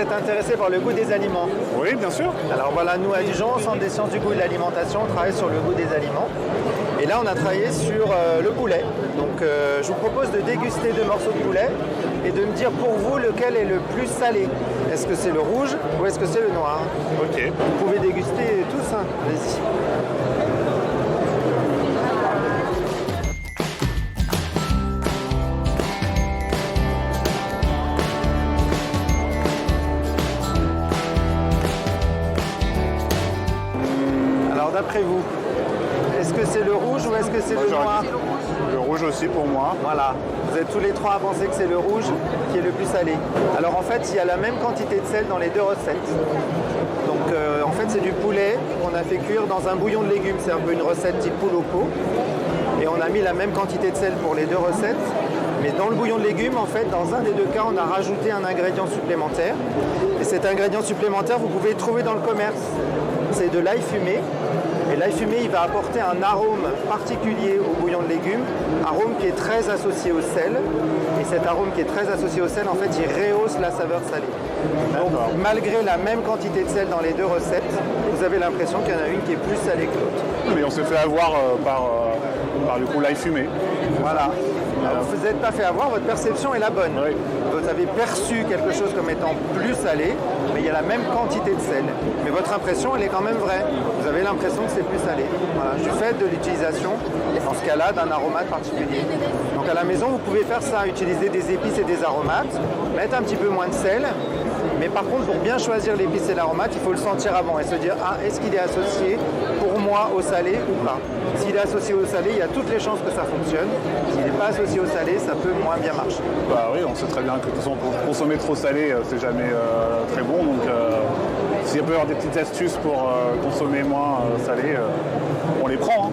êtes intéressé par le goût des aliments. Oui, bien sûr. Alors voilà, nous à Dijon, au Centre des sciences du goût et de l'alimentation, on travaille sur le goût des aliments. Et là, on a travaillé sur le poulet. Donc je vous propose de déguster 2 morceaux de poulet et de me dire pour vous lequel est le plus salé. Est-ce que c'est le rouge ou est-ce que c'est le noir? Ok. Vous pouvez déguster tous, hein. Allez-y. Alors d'après vous, est-ce que c'est le rouge ou est-ce que c'est le noir? Le rouge aussi pour moi. Voilà, vous êtes tous les trois à penser que c'est le rouge qui est le plus salé. Alors en fait, il y a la même quantité de sel dans les 2 recettes. Donc en fait, c'est du poulet qu'on a fait cuire dans un bouillon de légumes. C'est un peu une recette type poule au pot. Et on a mis la même quantité de sel pour les 2 recettes. Mais dans le bouillon de légumes, en fait, dans un des 2 cas, on a rajouté un ingrédient supplémentaire. Et cet ingrédient supplémentaire, vous pouvez le trouver dans le commerce. C'est de l'ail fumé. Et l'ail fumé, il va apporter un arôme particulier au bouillon de légumes, arôme qui est très associé au sel. Et cet arôme qui est très associé au sel, en fait, il rehausse la saveur salée. Donc, malgré la même quantité de sel dans les 2 recettes, vous avez l'impression qu'il y en a une qui est plus salée que l'autre. Mais on s'est fait avoir par du coup l'ail fumé. Voilà. Alors, vous n'êtes pas fait avoir, votre perception est la bonne. Oui. Vous avez perçu quelque chose comme étant plus salé, mais il y a la même quantité de sel. Mais votre impression, elle est quand même vraie. Vous avez l'impression que c'est plus salé. Voilà, du fait de l'utilisation, dans ce cas-là, d'un aromate particulier. Donc à la maison, vous pouvez faire ça, utiliser des épices et des aromates, mettre un petit peu moins de sel. Mais par contre, pour bien choisir l'épice et l'aromate, il faut le sentir avant et se dire, ah, est-ce qu'il est associé pour moi au salé ou pas? S'il est associé au salé, il y a toutes les chances que ça fonctionne. S'il n'est pas associé au salé, ça peut moins bien marcher. Bah oui, on sait très bien que de toute façon, pour consommer trop salé, c'est jamais très bon. Donc s'il peut y avoir des petites astuces pour consommer moins salé, on les prend. Hein.